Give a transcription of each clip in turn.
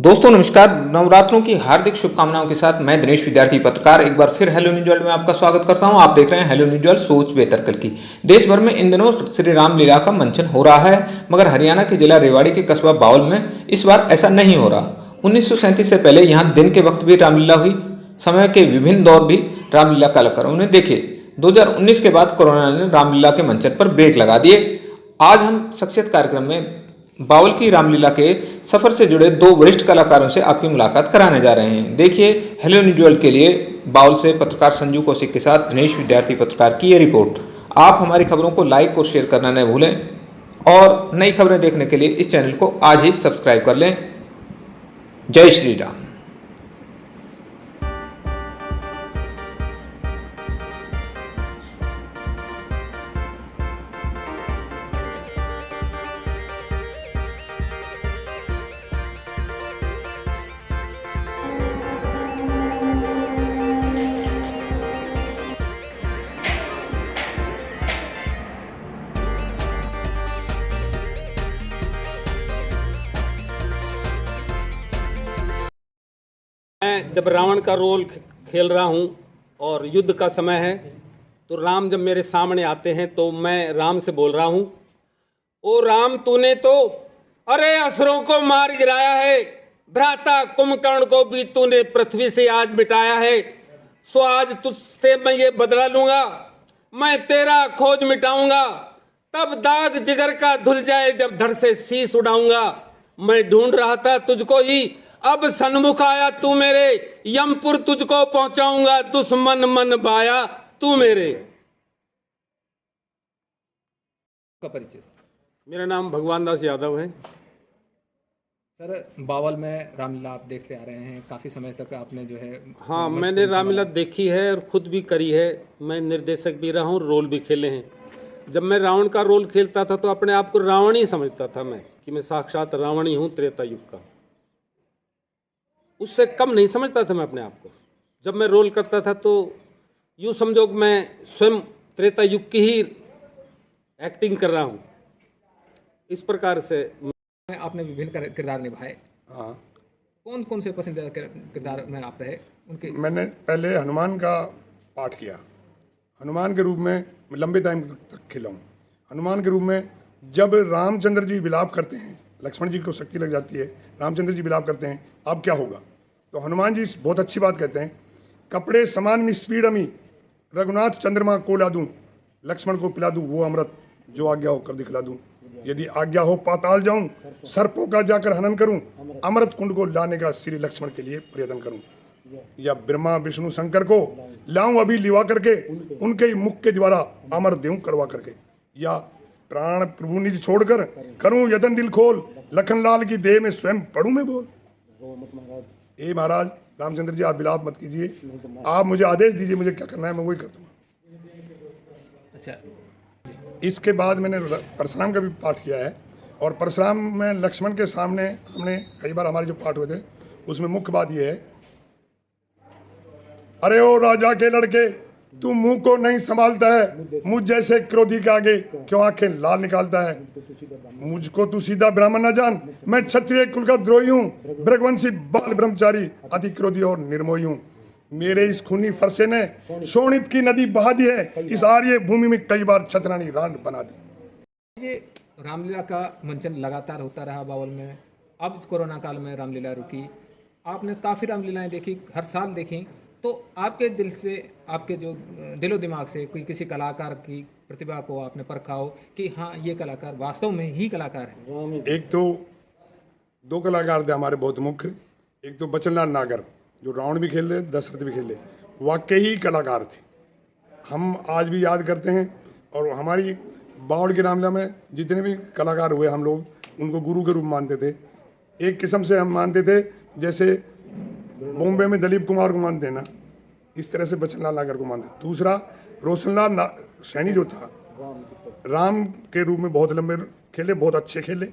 दोस्तों नमस्कार। नवरात्रों की हार्दिक शुभकामनाओं के साथ मैं दिनेश विद्यार्थी पत्रकार एक बार फिर हेलो न्यूज वर्ल्ड में आपका स्वागत करता हूं। आप देख रहे हैं हेलो न्यूज वर्ल्ड सोच बेहतर कल की। देश भर में इन दिनों श्री रामलीला का मंचन हो रहा है, मगर हरियाणा के जिला रेवाड़ी के कस्बा बाउल में इस बार ऐसा नहीं हो रहा। 1937 से पहले यहाँ दिन के वक्त भी रामलीला हुई, समय के विभिन्न दौर भी रामलीला कलाकारों ने देखे। 2019 के बाद कोरोना ने रामलीला के मंचन पर ब्रेक लगा दिए। आज हम शख्सियत कार्यक्रम में बाउल की रामलीला के सफर से जुड़े दो वरिष्ठ कलाकारों से आपकी मुलाकात कराने जा रहे हैं। देखिए हेलो न्यूज वर्ल्ड के लिए बाउल से पत्रकार संजू कौशिक के साथ दिनेश विद्यार्थी पत्रकार की ये रिपोर्ट। आप हमारी खबरों को लाइक और शेयर करना न भूलें और नई खबरें देखने के लिए इस चैनल को आज ही सब्सक्राइब कर लें। जय श्री राम। मैं जब रावण का रोल खेल रहा हूँ और युद्ध का समय है तो राम जब मेरे सामने आते हैं तो मैं राम से बोल रहा हूँ, ओ राम तूने तो अरे असुरों को मार गिराया है, भ्राता कुंभकर्ण को भी तूने पृथ्वी से आज मिटाया है। सो आज तुझसे मैं ये बदला लूंगा, मैं तेरा खोज मिटाऊंगा, तब दाग जिगर का धुल जाए जब धड़ से शीश उड़ाऊंगा। मैं ढूंढ रहा था तुझको ही, अब सन्मुख आया तू मेरे, यमपुर तुझको पहुंचाऊंगा, दुश्मन मन बाया तू मेरे। का परिचय? मेरा नाम भगवान दास यादव है। सर, बावल में रामलीला आप देखते आ रहे हैं काफ़ी समय तक, आपने जो है हाँ, मैंने रामलीला देखी है और खुद भी करी है। मैं निर्देशक भी रहा हूँ, रोल भी खेले हैं। जब मैं रावण का रोल खेलता था तो अपने आप को रावण ही समझता था मैं, कि मैं साक्षात रावण ही हूँ त्रेता युग का। उससे कम नहीं समझता था मैं अपने आप को। जब मैं रोल करता था तो यूँ समझो कि मैं स्वयं त्रेता युग की ही एक्टिंग कर रहा हूँ। इस प्रकार से आपने विभिन्न किरदार निभाए। हाँ, कौन कौन से पसंदीदा किरदार में आप रहे उनके? मैंने पहले हनुमान का पाठ किया। हनुमान के रूप में लंबे टाइम तक खेला हूँ। हनुमान के रूप में जब रामचंद्र जी विलाप करते हैं, लक्ष्मण जी को शक्ति लग जाती है, रामचंद्र जी विलाप करते हैं अब क्या होगा, तो हनुमान जी बहुत अच्छी बात कहते हैं, कपड़े समान निस्पीडमी रघुनाथ चंद्रमा को ला दूं, लक्ष्मण को पिला दूं वो अमृत जो आज्ञा होकर दिखला दूं, यदि आज्ञा हो पाताल जाऊं, सर्पों का जाकर हनन करूं, अमृत कुंड को लाने का श्री लक्ष्मण के लिए प्रयत्न करूं, या ब्रह्मा विष्णु शंकर को लाऊं अभी लिवा करके, उनके ही मुख के द्वारा अमर देऊं करवा करके, या प्राण प्रभु निज छोड़कर करूं यतन दिल खोल, लखनलाल की देह में स्वयं पढ़ूं मैं बोल। ए महाराज रामचंद्र जी, आप विलाप मत कीजिए, आप मुझे आदेश दीजिए मुझे क्या करना है, मैं वही कर दूंगा। अच्छा, इसके बाद मैंने परशुराम का भी पाठ किया है, और परशुराम में लक्ष्मण के सामने हमने कई बार हमारे जो पाठ हुए थे उसमें मुख्य बात यह है, अरे ओ राजा के लड़के तू मुंह को नहीं संभालता है, मुझ जैसे क्रोधी के आगे क्यों आंखें लाल निकालता है, मुझको तू सीधा ब्राह्मण न जान, मैं क्षत्रिय कुल का द्रोही हूँ, भृगवंशी बाल ब्रह्मचारी अति क्रोधी और निर्मोही हूँ, मेरे इस खूनी फरसे ने शोणित की नदी बहा दी है, इस आर्य भूमि में कई बार छतरानी रांड बना दी। ये रामलीला का मंचन लगातार होता रहा बावल में। अब कोरोना काल में रामलीला रुकी, आपने काफ़ी रामलीलाएं देखी, हर साल देखी, तो आपके दिल से, आपके जो दिलो दिमाग से कोई किसी कलाकार की प्रतिभा को आपने परखा हो कि हाँ ये कलाकार वास्तव में ही कलाकार है? एक तो दो कलाकार थे हमारे बहुत मुख्य, एक तो बचनलाल नागर जो रावण भी खेल रहे, दशरथ भी खेल रहे, वाकई ही कलाकार थे, हम आज भी याद करते हैं। और हमारी बावड़ की रामलीला में जितने भी कलाकार हुए हम लोग उनको गुरु के रूप मानते थे। एक किस्म से हम मानते थे जैसे बॉम्बे में दिलीप कुमार को मानते हैं ना, इस तरह से बचनलाल नागर को मानते। दूसरा रोशनलाल सैनी जो था, राम के रूप में बहुत लंबे खेले, बहुत अच्छे खेले,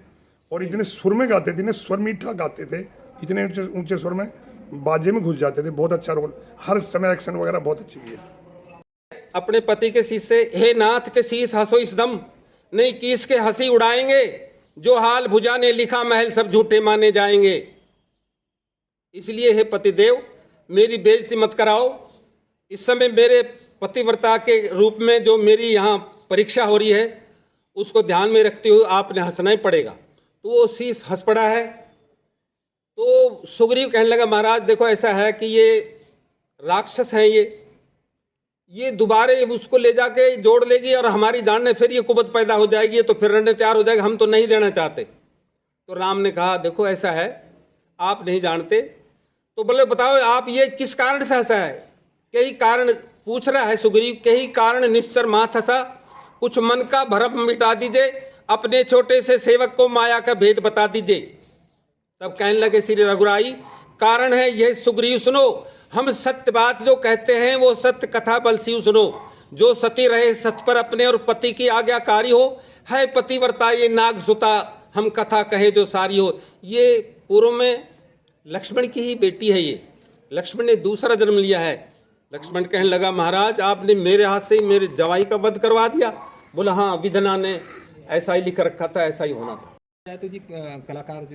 और इतने सुर में गाते थे, इतने स्वर मीठा गाते थे, इतने ऊंचे स्वर में बाजे में घुस जाते थे, बहुत अच्छा रोल, हर समय एक्शन वगैरह बहुत अच्छी किए। अपने पति के शीश से, हे नाथ के शीश हंसो इस दम, नहीं किस के हंसी उड़ाएंगे, जो हाल भुजा ने लिखा महल सब झूठे माने जाएंगे। इसलिए हे पतिदेव मेरी बेइज्जती मत कराओ। इस समय मेरे पतिव्रता के रूप में जो मेरी यहाँ परीक्षा हो रही है उसको ध्यान में रखते हुए आपने हंसना ही पड़ेगा। तो वो शीश हंस पड़ा है। तो सुग्रीव कहने लगा महाराज देखो ऐसा है कि ये राक्षस हैं, ये दोबारे उसको ले जाके जोड़ लेगी और हमारी जान में फिर ये कुबत पैदा हो जाएगी, तो फिर लड़ने तैयार हो जाएगा, हम तो नहीं देना चाहते। तो राम ने कहा देखो ऐसा है आप नहीं जानते। तो बोले बताओ आप ये किस कारण से हंसा है? कई कारण पूछ रहा है सुग्रीव, कई कारण निश्चर माथ हंसा, कुछ मन का भरम मिटा दीजिए, अपने छोटे से सेवक को माया का भेद बता दीजिए। तब कहने लगे श्री रघुराई कारण है यह सुग्रीव सुनो, हम सत्य बात जो कहते हैं वो सत्य कथा बलसीव सुनो। जो सती रहे सत पर अपने और पति की आज्ञाकारी हो, है पतिव्रता ये नाग सुता, हम कथा कहे जो सारी हो। ये पूर्व में लक्ष्मण की ही बेटी है, ये लक्ष्मण ने दूसरा जन्म लिया है। लक्ष्मण कहने लगा महाराज आपने मेरे हाथ से ही मेरे जवाई का वध करवा दिया। बोला हाँ विधना ने ऐसा ही लिख रखा था, ऐसा ही होना था। तो जी कलाकार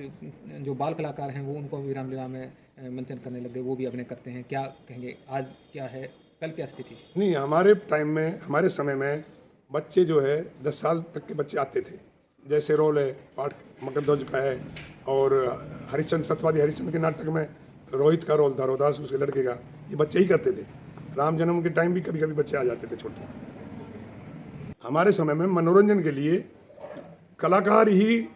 जो बाल कलाकार हैं वो उनको भी रामलीला में मंचन करने लगे, वो भी अभिनय करते हैं, क्या कहेंगे आज क्या है कल क्या स्थिति? नहीं, हमारे टाइम में हमारे समय में बच्चे जो है 10 साल तक के बच्चे आते थे। जैसे रोल है पाठ मकरध्वज का है, और हरिश्चंद्र सत्यवादी हरिश्चंद्र के नाटक में रोहित का रोल था, रोदास उसके लड़के का, ये बच्चे ही करते थे। राम जन्म के टाइम भी कभी कभी बच्चे आ जाते थे छोटे। हमारे समय में मनोरंजन के लिए कलाकार ही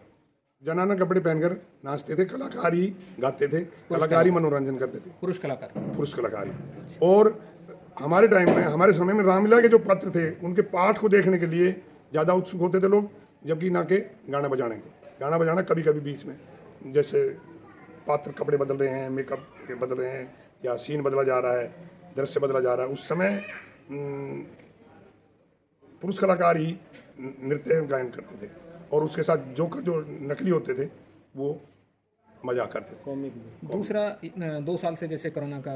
जनाना कपड़े पहनकर नाचते थे, कलाकार ही गाते थे, कलाकार ही मनोरंजन करते थे, पुरुष कलाकार ही। और हमारे टाइम में हमारे समय में रामलीला के जो पात्र थे उनके पाठ को देखने के लिए ज़्यादा उत्सुक होते थे लोग, जबकि ना के गाना बजाना कभी कभी बीच में, जैसे पात्र कपड़े बदल रहे हैं, मेकअप के बदल रहे हैं, या सीन बदला जा रहा है, दृश्य बदला जा रहा है, उस समय पुरुष कलाकार ही नृत्य गायन करते थे, और उसके साथ जो नकली होते थे वो मजाक करते थे। दूसरा 2 साल से जैसे कोरोना का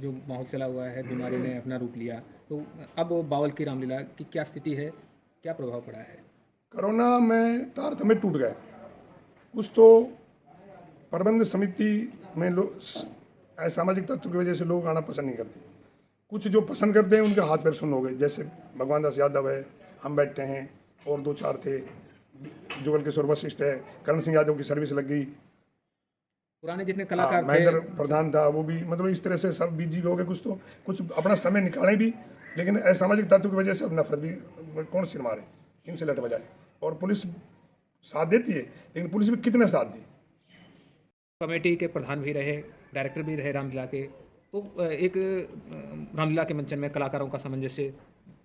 जो माहौल चला हुआ है, बीमारी ने अपना रूप लिया, तो अब बावल की रामलीला की क्या स्थिति है, क्या प्रभाव पड़ा है? कोरोना में तारतम्य टूट गए। कुछ तो प्रबंध समिति में लोग असामाजिक तत्व की वजह से लोग आना पसंद नहीं करते, कुछ जो पसंद करते हैं उनके हाथ पैर सुन्न हो गए। जैसे भगवान दास यादव है, हम बैठते हैं, और 2-4 थे, जुगल किशोर वशिष्ठ है, करण सिंह यादव की सर्विस लग गई, पुराने जितने कलाकार थे, महेंद्र प्रधान था, वो भी, मतलब इस तरह से सब बिजी हो गए। कुछ तो कुछ अपना समय निकालें भी, लेकिन असामाजिक तत्व की वजह से अब नफरत भी, कौन सिर मारे, किनसे लट बजाए। और पुलिस साथ देती है, लेकिन पुलिस भी कितना साथ दी। कमेटी के प्रधान भी रहे, डायरेक्टर भी रहे रामलीला के, तो एक रामलीला के मंचन में कलाकारों का सामंजस्य,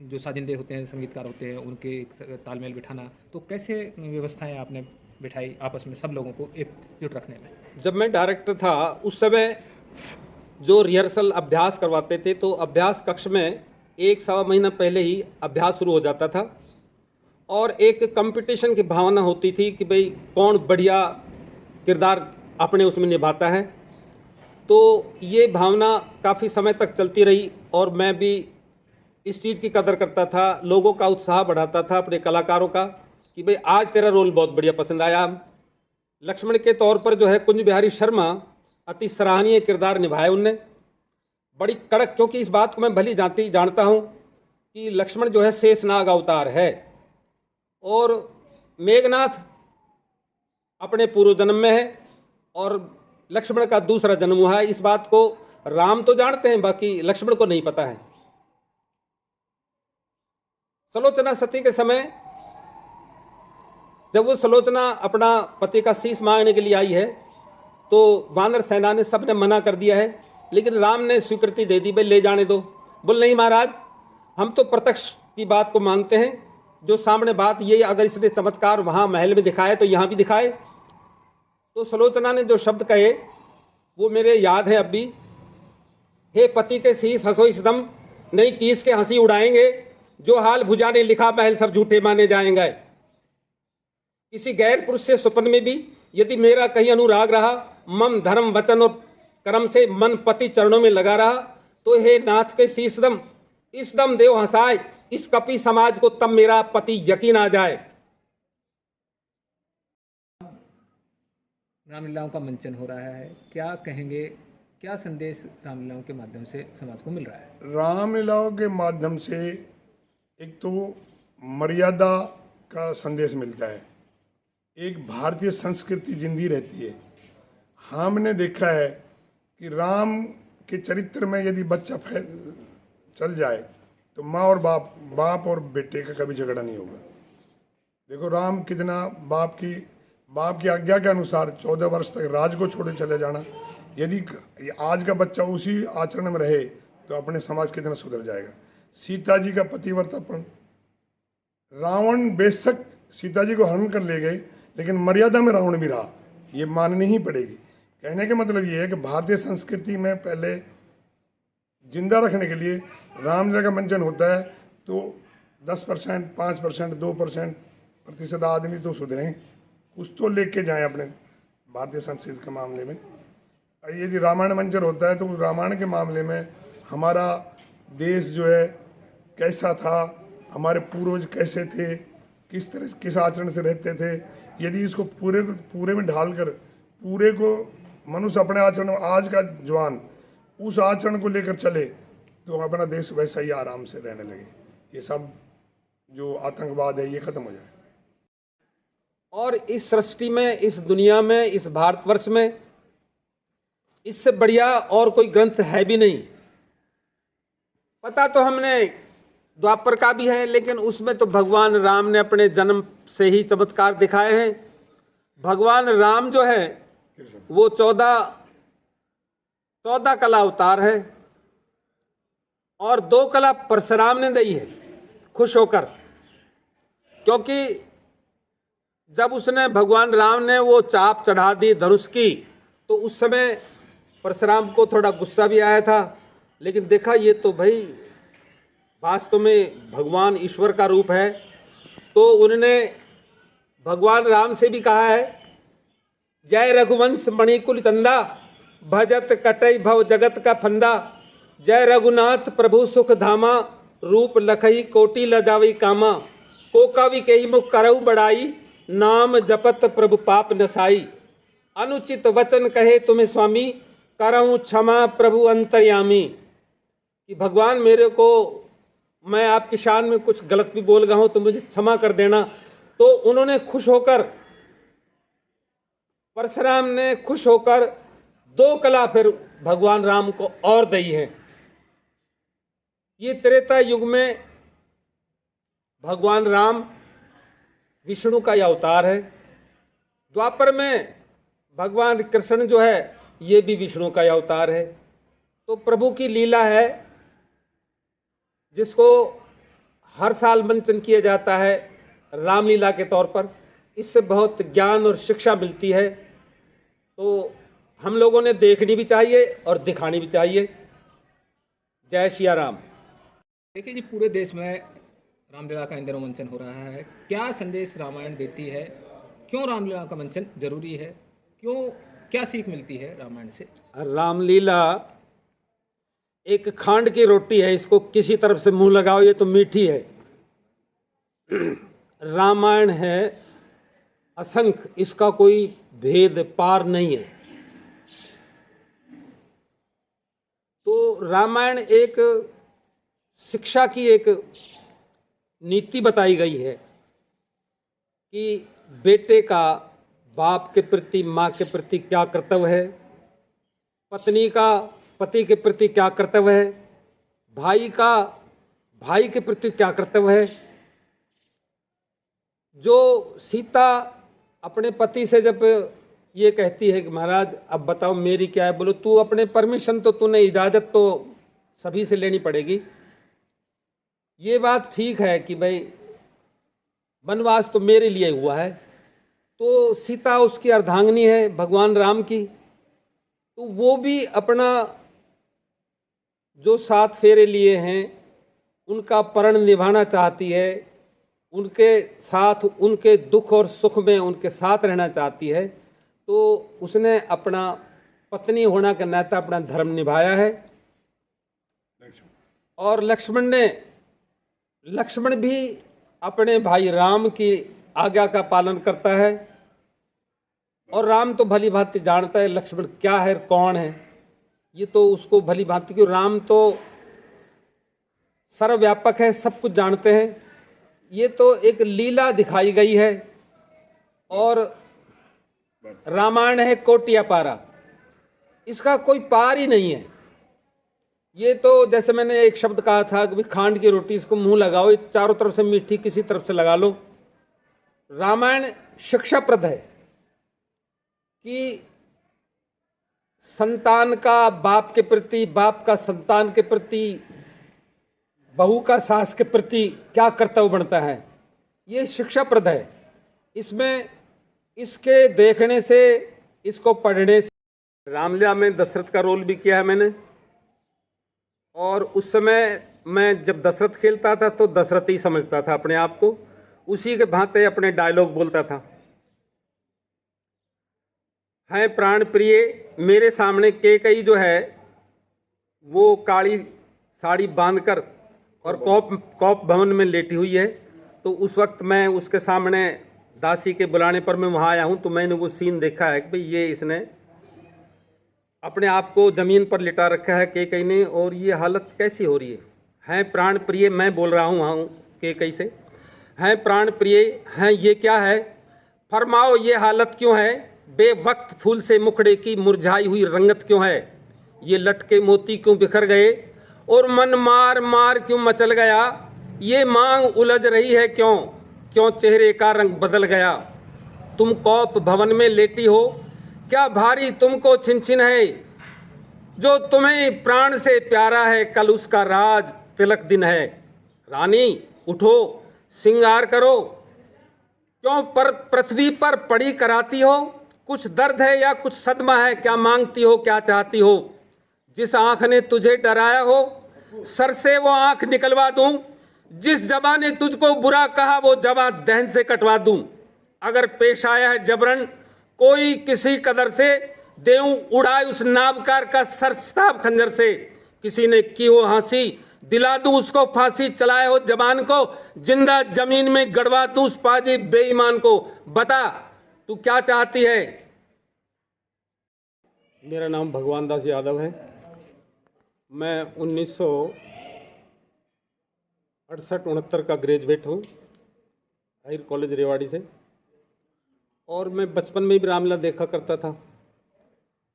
जो साजिंदे होते हैं, संगीतकार होते हैं, उनके तालमेल बिठाना, तो कैसे व्यवस्थाएं आपने बिठाई आपस में सब लोगों को एकजुट रखने में? जब मैं डायरेक्टर था उस समय जो रिहर्सल अभ्यास करवाते थे, तो अभ्यास कक्ष में 1-1.25 महीना पहले ही अभ्यास शुरू हो जाता था, और एक कंपटीशन की भावना होती थी कि भाई कौन बढ़िया किरदार अपने उसमें निभाता है। तो ये भावना काफ़ी समय तक चलती रही, और मैं भी इस चीज़ की कदर करता था, लोगों का उत्साह बढ़ाता था, अपने कलाकारों का, कि भाई आज तेरा रोल बहुत बढ़िया पसंद आया। लक्ष्मण के तौर पर जो है कुंज बिहारी शर्मा अति सराहनीय किरदार निभाया उनने, बड़ी कड़क, क्योंकि इस बात को मैं भली जानता हूँ कि लक्ष्मण जो है शेषनाग अवतार है, और मेघनाथ अपने पूर्व जन्म में है, और लक्ष्मण का दूसरा जन्म हुआ है। इस बात को राम तो जानते हैं, बाकी लक्ष्मण को नहीं पता है। सलोचना सती के समय जब वो सलोचना अपना पति का शीश मांगने के लिए आई है, तो वानर सेना ने सबने मना कर दिया है, लेकिन राम ने स्वीकृति दे दी, भाई ले जाने दो। बोल नहीं महाराज, हम तो प्रत्यक्ष की बात को मानते हैं, जो सामने बात ये, अगर इसने चमत्कार वहाँ महल में दिखाए तो यहाँ भी दिखाए। तो सलोचना ने जो शब्द कहे वो मेरे याद है अब भी, हे पति के शीश हंसो इस दम, नहीं तीस के हंसी उड़ाएंगे, जो हाल भुजा ने लिखा महल सब झूठे माने जाएंगे। किसी गैर पुरुष से स्वप्न में भी यदि मेरा कहीं अनुराग रहा, मम धर्म वचन और कर्म से मन पति चरणों में लगा रहा, तो हे नाथ के शीश दम, इस दम देव हंसाए, इस कपि समाज को तब मेरा पति यकीन आ जाए। रामलीलाओं का मंचन हो रहा है, क्या कहेंगे, क्या संदेश रामलीलाओं के माध्यम से समाज को मिल रहा है? रामलीलाओं के माध्यम से एक तो मर्यादा का संदेश मिलता है, एक भारतीय संस्कृति जिंदी रहती है। हमने देखा है कि राम के चरित्र में यदि बच्चा चल जाए तो माँ और बाप और बेटे का कभी झगड़ा नहीं होगा। देखो राम कितना बाप की आज्ञा के अनुसार 14 वर्ष तक राज को छोड़े चले जाना। यदि आज का बच्चा उसी आचरण में रहे तो अपने समाज कितना सुधर जाएगा। सीता जी का पतिव्रतापन, रावण बेशक सीता जी को हरण कर ले गए लेकिन मर्यादा में रावण भी रहा, ये माननी ही पड़ेगी। कहने का मतलब ये है कि भारतीय संस्कृति में पहले जिंदा रखने के लिए रामलीला का मंचन होता है तो 10%, 5%, 2% आदमी तो सुधरें, कुछ तो लेके जाएं अपने भारतीय संस्कृति के मामले में। यदि रामायण मंचन होता है तो रामायण के मामले में हमारा देश जो है कैसा था, हमारे पूर्वज कैसे थे, किस आचरण से रहते थे, यदि इसको पूरे में ढालकर पूरे को मनुष्य अपने आचरण, आज का जवान उस आचरण को लेकर चले तो अपना देश वैसा ही आराम से रहने लगे, ये सब जो आतंकवाद है ये खत्म हो जाए। और इस सृष्टि में, इस दुनिया में, इस भारतवर्ष में इससे बढ़िया और कोई ग्रंथ है भी नहीं। पता तो हमने द्वापर का भी है, लेकिन उसमें तो भगवान राम ने अपने जन्म से ही चमत्कार दिखाए हैं। भगवान राम जो है वो 14 कला अवतार है और 2 कला परशुराम ने दी है खुश होकर, क्योंकि जब उसने भगवान राम ने वो चाप चढ़ा दी धनुष की तो उस समय परशुराम को थोड़ा गुस्सा भी आया था, लेकिन देखा ये तो भाई वास्तव में भगवान ईश्वर का रूप है, तो उन्होंने भगवान राम से भी कहा है, जय रघुवंश मणिकुल तंदा, भजत कटई भव जगत का फंदा, जय रघुनाथ प्रभु सुख धामा, रूप लखई कोटि लजावई कामा, कोकावि केहि मुख करऊ बड़ाई, नाम जपत प्रभु पाप नसाई, अनुचित वचन कहे तुम्हें स्वामी, करऊँ क्षमा प्रभु अंतर्यामी। कि भगवान मेरे को, मैं आपकी शान में कुछ गलत भी बोल गया हूँ तो मुझे क्षमा कर देना। तो उन्होंने खुश होकर, परशुराम ने खुश होकर 2 कला फिर भगवान राम को और दी है। ये त्रेता युग में भगवान राम विष्णु का ही अवतार है। द्वापर में भगवान कृष्ण जो है ये भी विष्णु का ही अवतार है। तो प्रभु की लीला है जिसको हर साल मंचन किया जाता है रामलीला के तौर पर। इससे बहुत ज्ञान और शिक्षा मिलती है, तो हम लोगों ने देखनी भी चाहिए और दिखानी भी चाहिए। जय सिया राम। देखिए जी, पूरे देश में रामलीला का इन दिनों मंचन हो रहा है। क्या संदेश रामायण देती है? क्यों रामलीला का मंचन जरूरी है? क्या सीख मिलती है रामायण से? रामलीला एक खांड की रोटी है, इसको किसी तरफ से मुंह लगाओ ये तो मीठी है। रामायण है असंख्य, इसका कोई भेद पार नहीं है। तो रामायण एक शिक्षा की एक नीति बताई गई है कि बेटे का बाप के प्रति, माँ के प्रति क्या कर्तव्य है, पत्नी का पति के प्रति क्या कर्तव्य है, भाई का भाई के प्रति क्या कर्तव्य है। जो सीता अपने पति से जब ये कहती है कि महाराज अब बताओ मेरी क्या है, बोलो तू अपने परमिशन तो तूने इजाज़त तो सभी से लेनी पड़ेगी। ये बात ठीक है कि भाई वनवास तो मेरे लिए हुआ है, तो सीता उसकी अर्धांगिनी है भगवान राम की, तो वो भी अपना जो 7 फेरे लिए हैं उनका प्रण निभाना चाहती है, उनके साथ उनके दुख और सुख में उनके साथ रहना चाहती है। तो उसने अपना पत्नी होना का नाता अपना धर्म निभाया है। और लक्ष्मण भी अपने भाई राम की आज्ञा का पालन करता है। और राम तो भली भांति जानता है लक्ष्मण क्या है, कौन है, ये तो उसको भली भांति, क्यों राम तो सर्वव्यापक है, सब कुछ जानते हैं। ये तो एक लीला दिखाई गई है और रामायण है कोटि अपारा, इसका कोई पार ही नहीं है। ये तो जैसे मैंने एक शब्द कहा था कि खांड की रोटी इसको मुंह लगाओ, चारों तरफ से मीठी किसी तरफ से लगा लो। रामायण शिक्षाप्रद है कि संतान का बाप के प्रति, बाप का संतान के प्रति, बहू का सास के प्रति क्या कर्तव्य बनता है, ये शिक्षाप्रद है। इसमें इसके देखने से, इसको पढ़ने से, रामलीला में दशरथ का रोल भी किया है मैंने, और उस समय मैं जब दशरथ खेलता था तो दशरथ ही समझता था अपने आप को, उसी के भांति अपने डायलॉग बोलता था। है प्राण प्रिय, मेरे सामने केकई जो है वो काली साड़ी बांधकर और कौप भवन में लेटी हुई है, तो उस वक्त मैं उसके सामने दासी के बुलाने पर मैं वहाँ आया हूँ, तो मैंने वो सीन देखा है कि भाई ये इसने अपने आप को ज़मीन पर लिटा रखा है केकई ने, और ये हालत कैसी हो रही है। हैं प्राण प्रिय, मैं बोल रहा हूँ केकई से, हैं प्राण प्रिय, हैं ये क्या है, फरमाओ ये हालत क्यों है, बेवक्त फूल से मुखड़े की मुरझाई हुई रंगत क्यों है, ये लटके मोती क्यों बिखर गए और मन मार मार क्यों मचल गया, ये मांग उलझ रही है क्यों, क्यों चेहरे का रंग बदल गया, तुम कौप भवन में लेटी हो, क्या भारी तुमको छिन है, जो तुम्हें प्राण से प्यारा है, कल उसका राज तिलक दिन है, रानी उठो श्रृंगार करो, क्यों पर पृथ्वी पर पड़ी कराती हो, कुछ दर्द है या कुछ सदमा है, क्या मांगती हो क्या चाहती हो, जिस आंख ने तुझे डराया हो सर से वो आंख निकलवा दूं, जिस जबा ने तुझको बुरा कहा वो जबा दहन से कटवा दूं, अगर पेश आया है जबरन कोई किसी कदर से, देऊं उड़ाए उस नाबकार का सरसाब खंजर से, किसी ने की हो हंसी दिला दूं उसको फांसी, चलाए हो जबान को जिंदा जमीन में गड़वा दूं उस पाजी बेईमान को, बता तू क्या चाहती है। मेरा नाम भगवान दास यादव है। मैं 1968-69 का ग्रेजुएट हूँ हायर कॉलेज रेवाड़ी से, और मैं बचपन में भी रामलीला देखा करता था।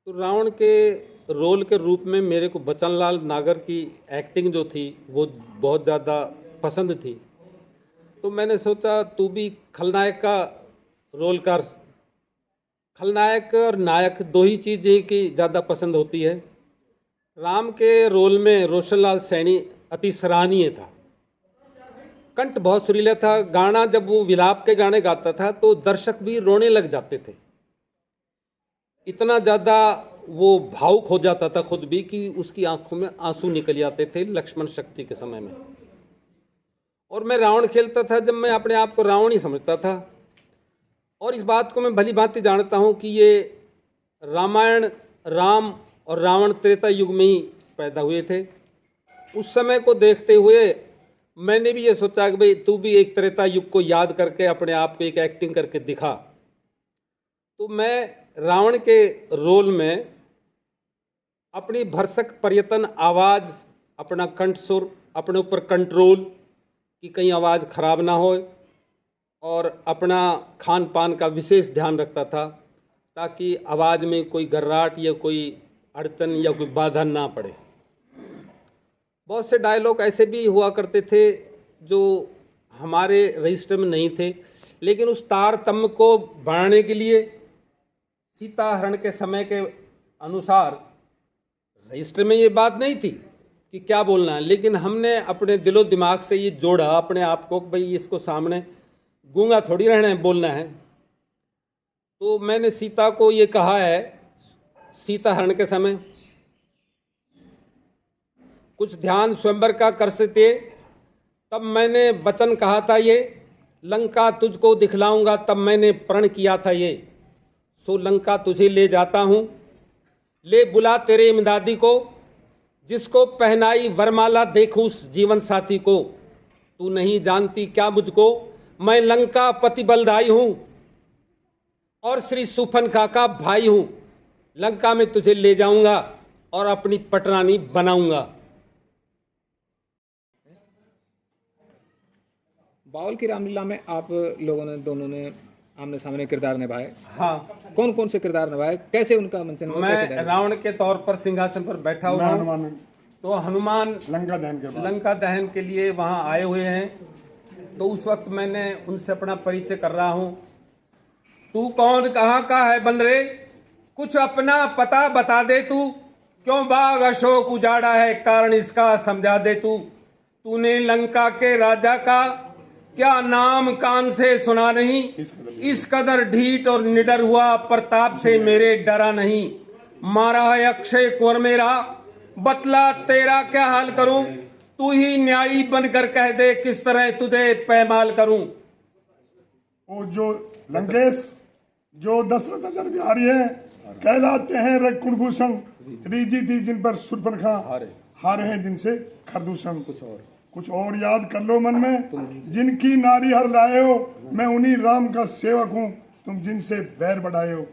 तो रावण के रोल के रूप में मेरे को बचनलाल नागर की एक्टिंग जो थी वो बहुत ज़्यादा पसंद थी, तो मैंने सोचा तू भी खलनायक का रोल कर। खलनायक और नायक दो ही चीज़ें की ज़्यादा पसंद होती है। राम के रोल में रोशनलाल सैनी अति सराहनीय था, कंठ बहुत सुरीला था, गाना जब वो विलाप के गाने गाता था तो दर्शक भी रोने लग जाते थे, इतना ज़्यादा वो भावुक हो जाता था खुद भी कि उसकी आंखों में आंसू निकल जाते थे लक्ष्मण शक्ति के समय में। और मैं रावण खेलता था जब मैं अपने आप को रावण ही समझता था, और इस बात को मैं भली भांति जानता हूँ कि ये रामायण राम और रावण त्रेता युग में ही पैदा हुए थे। उस समय को देखते हुए मैंने भी ये सोचा कि भाई तू भी एक त्रेता युग को याद करके अपने आप को एक एक्टिंग करके दिखा। तो मैं रावण के रोल में अपनी भरसक पर्यटन आवाज़, अपना कंठ सुर, अपने ऊपर कंट्रोल कि कहीं आवाज़ खराब ना हो, और अपना खान पान का विशेष ध्यान रखता था ताकि आवाज़ में कोई गर्राहट या कोई अड़चन या कोई बाधा ना पड़े। बहुत से डायलॉग ऐसे भी हुआ करते थे जो हमारे रजिस्टर में नहीं थे, लेकिन उस तारतम्य को बढ़ाने के लिए सीता हरण के समय के अनुसार रजिस्टर में ये बात नहीं थी कि क्या बोलना है, लेकिन हमने अपने दिलो दिमाग से ये जोड़ा अपने आप को कि भाई इसको सामने गूंगा थोड़ी रहना है, बोलना है। तो मैंने सीता को ये कहा है सीता हरण के समय, कुछ ध्यान स्वयंवर का कर सकते, तब मैंने वचन कहा था ये, लंका तुझको दिखलाऊंगा तब मैंने प्रण किया था ये, सो लंका तुझे ले जाता हूँ, ले बुला तेरे इमदादी को, जिसको पहनाई वरमाला देखूं उस जीवन साथी को, तू नहीं जानती क्या मुझको, मैं लंका पति बलदाई हूँ, और श्री सुपनखा का भाई हूं। लंका में तुझे ले जाऊंगा और अपनी पटरानी बनाऊंगा। बावल की रामलीला में आप लोगों ने दोनों ने आमने सामने किरदार निभाए। हाँ, कौन कौन से किरदार निभाए, कैसे उनका मंचन हुआ, कैसे मैं डायलॉग? रावण के तौर पर सिंहासन पर बैठा हुआ हूँ। हनुमान तो हनुमान लंका दहन के बाद लंका दहन के लिए वहां आए हुए हैं। तो उस वक्त मैंने उनसे अपना परिचय कर रहा हूं। तू कौन, कहाँ का है बन रे, कुछ अपना पता बता दे तू। क्यों बाग अशोक उजाड़ा है, कारण इसका समझा दे तू। तूने लंका के राजा का क्या नाम कान से सुना नहीं। इस कदर ढीठ और निडर हुआ, प्रताप से मेरे डरा नहीं। मारा है अक्षय कुंवर मेरा, बतला तेरा क्या हाल करूं। तू ही न्यायी बनकर कह दे, किस तरह तुझे पैमाल करूं। वो जो लंकेश जो दशरथ अजर बिहारी है, कहलाते हैं रघुकुलभूषण। रीजी थी जिन पर शूर्पणखा हारे हैं, जिनसे खरदूषण। कुछ और याद कर लो मन में, जिनकी नारी हर लाए हो। मैं उन्हीं राम का सेवक हूँ, तुम जिनसे बैर बढ़ाए हो।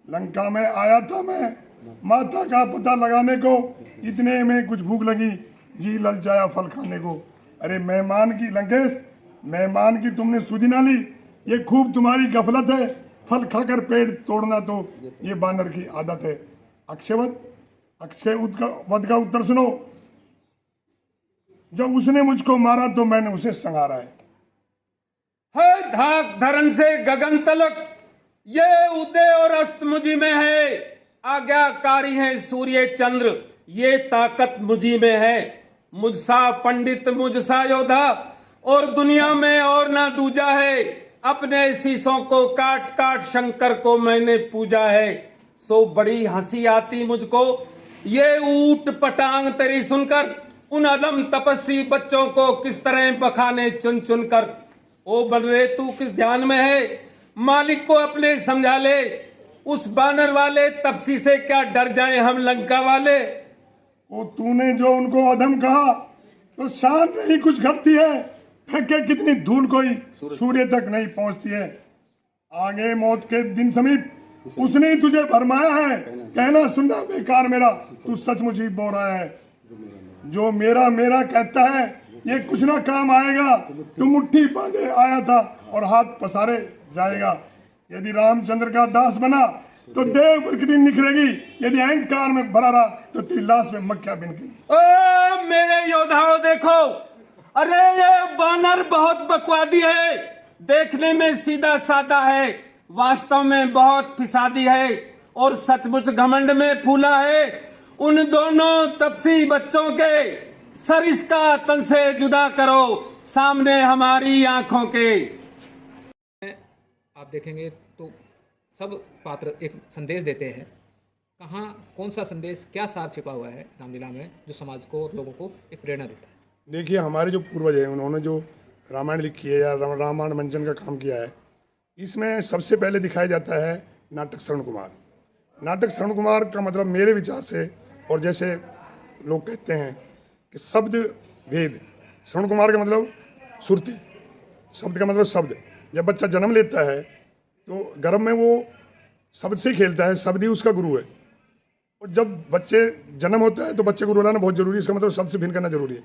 लंका में आया था मैं माता का पता लगाने को, इतने में कुछ भूख लगी, जी ललचाया फल खाने को। अरे मेहमान की लंकेश, मेहमान की तुमने सुधी ना ली, ये खूब तुम्हारी गफलत है। फल खाकर पेट तोड़ना तो ये बानर की आदत है। अक्षय वध का उत्तर सुनो, जब उसने मुझको मारा तो मैंने उसे संहारा है। धाक धरन से गगन तलक, ये उदय और अस्त मुझी में है। आज्ञाकारी है सूर्य चंद्र, ये ताकत मुझी में है। मुझसा पंडित मुझसा योद्धा, और दुनिया में और ना दूजा है। अपने शीशों को काट काट शंकर को मैंने पूजा है। सो बड़ी हंसी आती मुझको ये ऊट पटांग तेरी सुनकर। उन अदम तपस्वी बच्चों को किस तरह बखाने चुन चुन कर। ओ बन रे तू किस ध्यान में है, मालिक को अपने समझा ले। उस बानर वाले तपसी से क्या डर जाए हम लंका वाले। वो तूने जो उनको अधम कहा, तो शान नहीं कुछ घटती है। फेंके कितनी धूल कोई सूर्य तक नहीं पहुंचती है। आगे मौत के दिन समीप उसने ही तुझे भरमाया है। कहना सुनना बेकार मेरा, तू सचमुच ही बोल रहा है। जो मेरा मेरा कहता है, ये कुछ ना काम आएगा। तू मुट्ठी बांधे आया था और हाथ पसारे जाएगा। यदि रामचंद्र का दास बना तो देव प्रकटी निखरेगी। यदि अहंकार में भरा रहा तो तेरी लाश में मक्खियां बिनकेगी। ओ मेरे योद्धाओं देखो, अरे ये बानर बहुत बकवादी है। देखने में सीधा सादा है, वास्तव में बहुत फिसादी है। और सचमुच घमंड में फूला है। उन दोनों तपसी बच्चों के सर इसका तन से जुदा करो, सामने हमारी आंखों के। आप देखेंगे तो सब पात्र एक संदेश देते हैं। कहाँ कौन सा संदेश, क्या सार छिपा हुआ है रामलीला में, जो समाज को और लोगों को एक प्रेरणा देता है? देखिए, हमारे जो पूर्वज हैं, उन्होंने जो रामायण लिखी है या रामायण मंचन का काम किया है, इसमें सबसे पहले दिखाया जाता है नाटक श्रवण कुमार। नाटक श्रवण कुमार का मतलब मेरे विचार से, और जैसे लोग कहते हैं कि शब्द भेद, श्रवण कुमार का मतलब सुरती, शब्द का मतलब शब्द। जब बच्चा जन्म लेता है तो गर्भ में वो शब्द से खेलता है, शब्द ही उसका गुरु है। और जब बच्चे जन्म होता है तो बच्चे को रुलाना बहुत जरूरी है। इसका मतलब शब्द से भिन्न करना जरूरी है।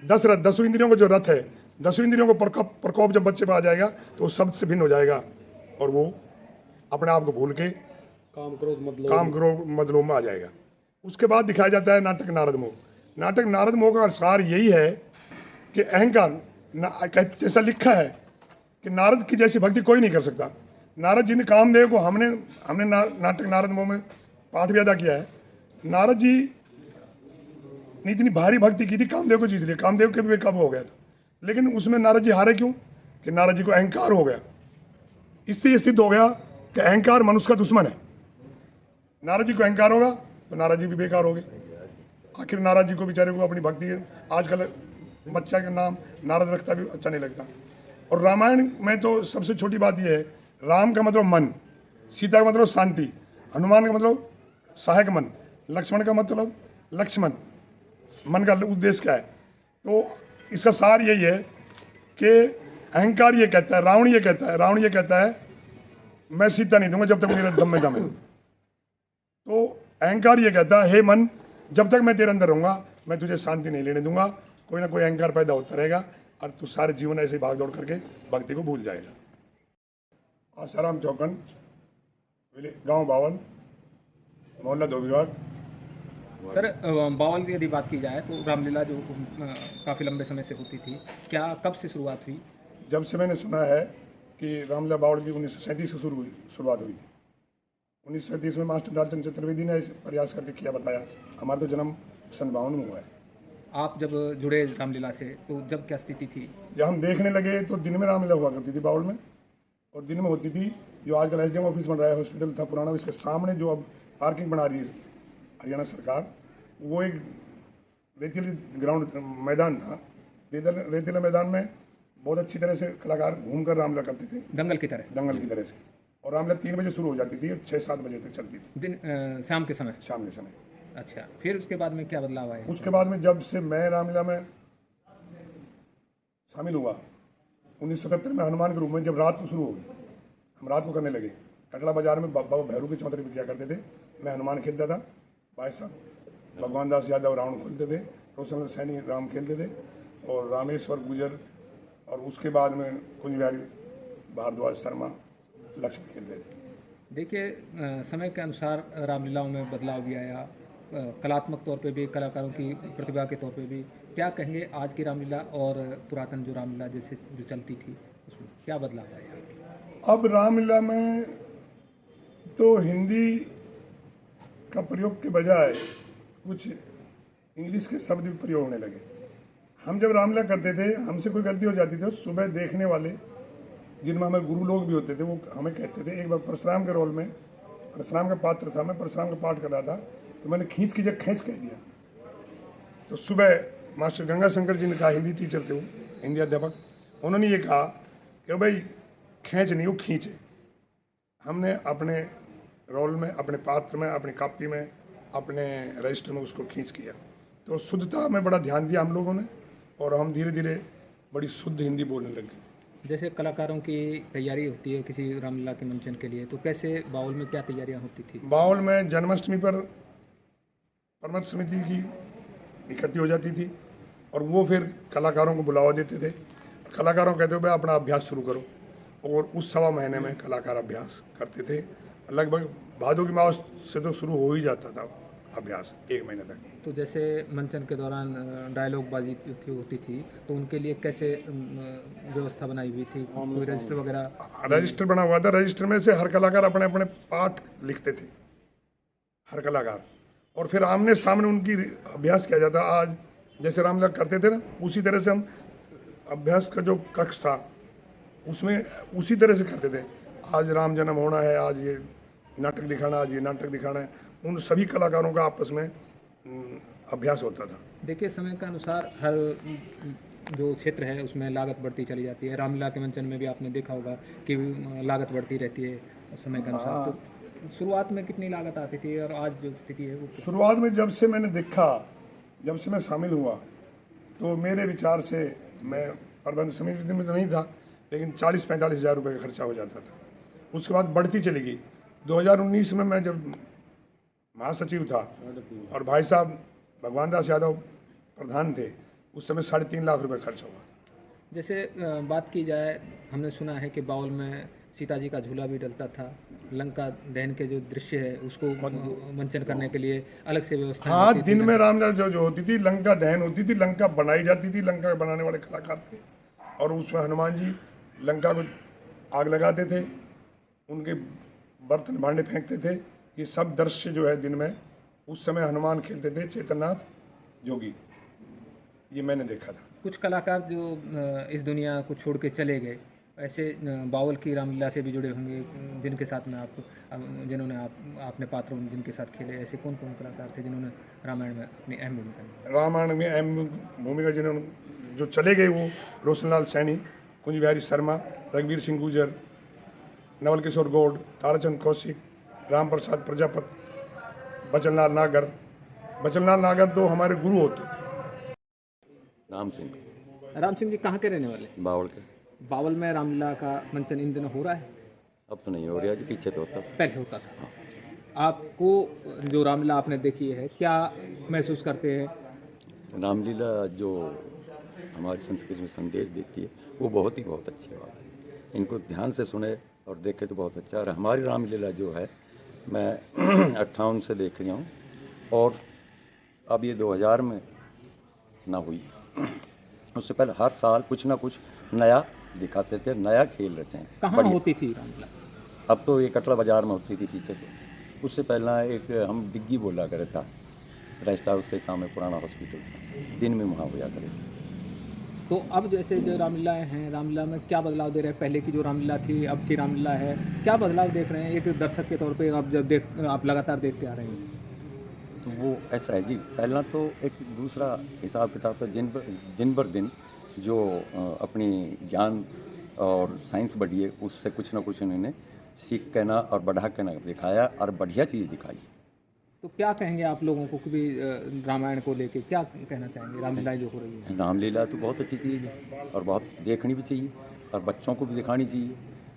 10 रथ, 10 इंद्रियों का जो रथ है, 10 इंद्रियों को प्रकोप जब बच्चे पर आ जाएगा तो वो शब्द से भिन्न हो जाएगा और वो अपने आप को भूल के काम क्रोध मदलों में आ जाएगा। उसके बाद दिखाया जाता है नाटक नारद मोह। नाटक नारद मोह का सार यही है कि अहंकार, जैसा लिखा है कि नारद की जैसी भक्ति कोई नहीं कर सकता। नारद जी ने कामदेव को, हमने नाटक नारद मोह में पाठ भी अदा किया है। नारद जी ने इतनी भारी भक्ति की थी, कामदेव को जीत लिया। कामदेव के भी काबू हो गया था, लेकिन उसमें नारद जी हारे क्यों? कि नारद जी को अहंकार हो गया। इससे ये सिद्ध हो गया कि अहंकार मनुष्य का दुश्मन है। नारद जी को अहंकार होगा तो नारद जी भी बेकार हो गए। आखिर नारद जी को बेचारे को अपनी भक्ति है। आजकल बच्चा का नाम नारद रखता भी अच्छा नहीं लगता। और रामायण में तो सबसे छोटी बात यह है, राम का मतलब मन, सीता का मतलब शांति, हनुमान का मतलब सहायक मन, लक्ष्मण का मतलब लक्ष्मण, मन का उद्देश्य क्या है। तो इसका सार यही है कि अहंकार ये कहता है, रावण ये कहता है मैं सीता नहीं दूंगा जब तक मेरे दम में दम है। तो अहंकार ये कहता है, हे मन, जब तक मैं तेरे अंदर रहूंगा मैं तुझे शांति नहीं लेने दूंगा। कोई ना कोई अहंकार पैदा होता रहेगा और तू सारे जीवन ऐसे भाग दौड़ करके भक्ति को भूल जाएगा। आसाराम चौकन, गांव बावल, मोहल्ला धोबीघाट। सर बावल की यदि बात की जाए तो रामलीला जो काफ़ी लंबे समय से होती थी, क्या कब से शुरुआत हुई? जब से मैंने सुना है कि रामलीला बावल की 1937 से शुरुआत हुई थी। 1937 में मास्टर लालचंद चतुर्वेदी ने इस प्रयास करके किया, बताया। हमारा तो जन्म सन 52 में हुआ है। आप जब जुड़े रामलीला से तो जब क्या स्थिति थी? जब हम देखने लगे तो दिन में रामलीला हुआ करती थी बावल में, और दिन में होती थी। जो आजकल एसडीएम ऑफिस बन रहा है, हॉस्पिटल था पुराना, इसके सामने जो अब पार्किंग बना रही है हरियाणा सरकार, वो एक रेतीली ग्राउंड मैदान था। रेतीले मैदान में बहुत अच्छी तरह से कलाकार घूमकर रामलीला करते थे, दंगल की तरह से। और रामलीला 3 बजे शुरू हो जाती थी, 6-7 बजे तक चलती थी, दिन शाम के समय। शाम के समय। अच्छा, फिर उसके बाद में क्या बदलाव आया? उसके बाद में जब से मैं रामलीला में शामिल हुआ 1977 में, हनुमान के रूप में, जब रात को शुरू हो गई, हम रात को करने लगे। कटला बाजार में बाबा भैरू के चौधरी पे क्या करते थे, मैं हनुमान खेलता था, भाई साहब भगवान दास यादव रावण खेलते थे, रोशन सैनी राम खेलते थे, और रामेश्वर गुजर, और उसके बाद में कुंज बिहारी भारद्वाज शर्मा लक्ष्मी खेलते थे। देखिए समय के अनुसार रामलीलाओं में बदलाव भी आया, कलात्मक तौर पे भी, कलाकारों की प्रतिभा के तौर पे भी। क्या कहेंगे आज की रामलीला और पुरातन जो रामलीला जैसे जो चलती थी उसमें क्या बदलाव आया? अब रामलीला में तो हिंदी का प्रयोग के बजाय कुछ इंग्लिश के शब्द भी प्रयोग होने लगे। हम जब रामलीला करते थे, हमसे कोई गलती हो जाती थी, सुबह देखने वाले जिनमें हमें गुरु लोग भी होते थे, वो हमें कहते थे। एक बार परशुराम के रोल में, परशुराम का पात्र था, मैं परशुराम का पाठ कर रहा था, तो मैंने खींच की जगह खींच कह दिया। तो सुबह मास्टर गंगा शंकर जी ने कहा, हिंदी टीचर थे वो, हिंदी अध्यापक, उन्होंने ये कहा कि भाई खींच नहीं, वो खींचे। हमने अपने रोल में, अपने पात्र में, अपनी कॉपी में, अपने रजिस्टर में उसको खींच किया। तो शुद्धता में बड़ा ध्यान दिया हम लोगों ने, और हम धीरे धीरे बड़ी शुद्ध हिंदी बोलने लगे। जैसे कलाकारों की तैयारी होती है किसी रामलीला के मंचन के लिए, तो कैसे बाउल में क्या तैयारियां होती थी? बाउल में जन्माष्टमी पर परमत समिति की इकट्ठी हो जाती थी, और वो फिर कलाकारों को बुलावा देते थे। कलाकारों कहते हो भाई अपना अभ्यास शुरू करो, और उस 1.25 महीने में कलाकार अभ्यास करते थे। लगभग भादों की मास से तो शुरू हो ही जाता था अभ्यास, 1 महीने तक। तो जैसे मंचन के दौरान डायलॉग बाजी होती थी, तो उनके लिए कैसे व्यवस्था बनाई हुई थी? कोई रजिस्टर वगैरह? रजिस्टर बना हुआ था। रजिस्टर में से हर कलाकार अपने अपने पाठ लिखते थे, हर कलाकार, और फिर आमने सामने उनकी अभ्यास किया जाता। आज जैसे रामलीला करते थे ना, उसी तरह से हम अभ्यास का जो कक्ष था उसमें उसी तरह से करते थे। आज राम जन्म होना है, आज ये नाटक दिखाना, आज ये नाटक दिखाना है, उन सभी कलाकारों का आपस में अभ्यास होता था। देखिए समय के अनुसार हर जो क्षेत्र है उसमें लागत बढ़ती चली जाती है। रामलीला के मंचन में भी आपने देखा होगा कि लागत बढ़ती रहती है समय के अनुसार। तो शुरुआत में कितनी लागत आती थी और आज जो स्थिति है वो? शुरुआत में जब से मैंने देखा, जब से मैं शामिल हुआ, तो मेरे विचार से, मैं प्रबंध समिति में तो नहीं था, लेकिन 40-45 हज़ार रुपये का खर्चा हो जाता था। उसके बाद बढ़ती चली गई। 2019 में मैं जब महासचिव था और भाई साहब भगवान दास यादव प्रधान थे, उस समय 3.5 लाख रुपए खर्च हुआ। जैसे बात की जाए, हमने सुना है कि बाउल में सीता जी का झूला भी डलता था। लंका दहन के जो दृश्य है उसको मंचन करने के लिए अलग से व्यवस्था हाँ, होती थी। दिन में रामलीला जो होती थी, लंका दहन होती थी, लंका बनाई जाती थी, लंका बनाने वाले कलाकार थे, और उसमें हनुमान जी लंका को आग लगाते थे, उनके बर्तन भांडे फेंकते थे। ये सब दृश्य जो है दिन में, उस समय हनुमान खेलते थे, चेतननाथ जोगी, ये मैंने देखा था। कुछ कलाकार जो इस दुनिया को छोड़ के चले गए, ऐसे बाउल की रामलीला से भी जुड़े होंगे, जिनके साथ में जिन्होंने आपने पात्र जिनके साथ खेले, ऐसे कौन कौन कलाकार थे जिन्होंने रामायण में अपनी अहम भूमिका निभाई? रामायण में अहम भूमिका जिन्होंने जो चले गए, वो रोशनलाल सैनी, कुंज बिहारी शर्मा, रघुवीर सिंह गुर्जर, नवल किशोर गौड़, ताराचंद कौशिक, राम प्रसाद प्रजापत, बचनलाल नागर। बचनलाल नागर तो हमारे गुरु होते थे। राम सिंह जी कहाँ के रहने वाले? बावल के। बावल में रामलीला का मंचन इन दिनों हो रहा है? अब तो नहीं हो रहा जी, पीछे तो होता था। पहले होता था। आपको जो रामलीला आपने देखी है, क्या महसूस करते हैं? रामलीला जो हमारी संस्कृति में संदेश देती है वो बहुत अच्छी बात है। इनको ध्यान से सुने और देखे तो बहुत अच्छा। और हमारी रामलीला जो है मैं 58 से देख रही हूँ और अब ये 2000 में ना हुई। उससे पहले हर साल कुछ ना कुछ नया दिखाते थे, नया खेल रचे। कहाँ होती थी रामलीला? अब तो ये कटरा बाजार में होती थी पीछे तो। उससे पहला एक हम डिग्गी बोला करे था, रेस्ट हाउस के सामने पुराना हॉस्पिटल था, दिन में वहाँ हुआ करे। तो अब जैसे जो रामलीलाएँ हैं, रामलीला में क्या बदलाव दे रहे हैं? पहले की जो रामलीला थी, अब की रामलीला है, क्या बदलाव देख रहे हैं एक दर्शक के तौर पे? आप लगातार देखते आ रहे हैं। तो वो ऐसा है जी, पहला तो एक दूसरा हिसाब किताब था। दिन भर दिन जो अपनी ज्ञान और साइंस बढ़ी है, उससे कुछ ना कुछ उन्होंने सीख के ना और बढ़ा के ना दिखाया और बढ़िया चीज़ दिखाई। तो क्या कहेंगे आप लोगों को कि भी रामायण को लेके क्या कहना चाहेंगे? रामलीलाएँ जो हो रही हैं। रामलीला तो बहुत अच्छी चीज़ है और बहुत देखनी भी चाहिए और बच्चों को भी दिखानी चाहिए,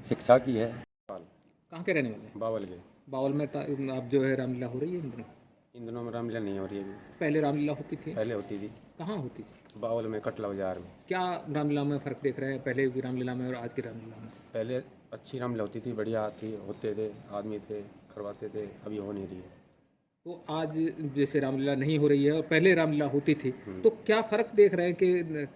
शिक्षा की है। कहाँ के रहने वाले हैं? बावल के। बावल में आप जो है रामलीला हो रही है इन दिनों? इन दिनों में रामलीला नहीं हो रही है अभी। पहले रामलीला होती थी? पहले होती थी कहाँ होती थी? बावल में, कटला बाजार में। क्या रामलीला में फ़र्क देख रहे हैं पहले की रामलीला में और आज की रामलीला में? पहले अच्छी रामलीला होती थी, बढ़िया थी, होते थे, आदमी थे, करवाते थे। अभी हो नहीं रही है। तो आज जैसे रामलीला नहीं हो रही है और पहले रामलीला होती थी, तो क्या फ़र्क देख रहे हैं कि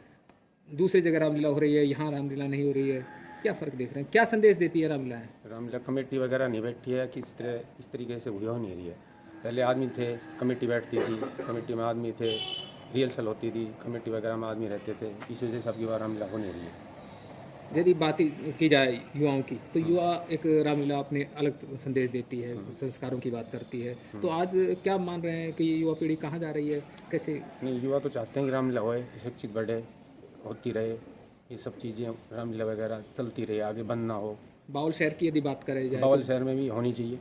दूसरी जगह रामलीला हो रही है, यहाँ रामलीला नहीं हो रही है? क्या फ़र्क देख रहे हैं? क्या संदेश देती है रामलीलाएँ? रामलीला कमेटी वगैरह नहीं बैठी है कि इस तरीके से हो नहीं रही है। पहले आदमी थे, कमेटी बैठती थी, कमेटी में आदमी थे, रिहर्सल होती थी, कमेटी वगैरह में आदमी रहते थे। इस वजह से अब बार रामलीला हो नहीं रही है। यदि बात की जाए युवाओं की, तो युवा एक रामलीला अपने अलग संदेश देती है, संस्कारों की बात करती है। तो आज क्या मान रहे हैं कि युवा पीढ़ी कहाँ जा रही है, कैसे? नहीं, युवा तो चाहते हैं कि रामलीला होए, शिक्षित बढ़े, होती रहे, ये सब चीज़ें रामलीला वगैरह चलती रहे, आगे बंद ना हो। बावल शहर की यदि बात करें जाए बावल शहर में भी होनी चाहिए।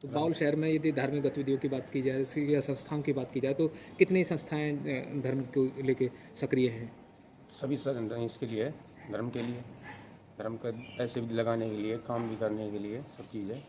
तो बावल शहर में यदि धार्मिक गतिविधियों की बात की जाए या संस्थाओं की बात की जाए, तो कितनी संस्थाएं धर्म को लेके सक्रिय हैं? सभी इसके लिए, धर्म के लिए, धर्म का पैसे भी लगाने के लिए, काम भी करने के लिए, सब चीज़ है।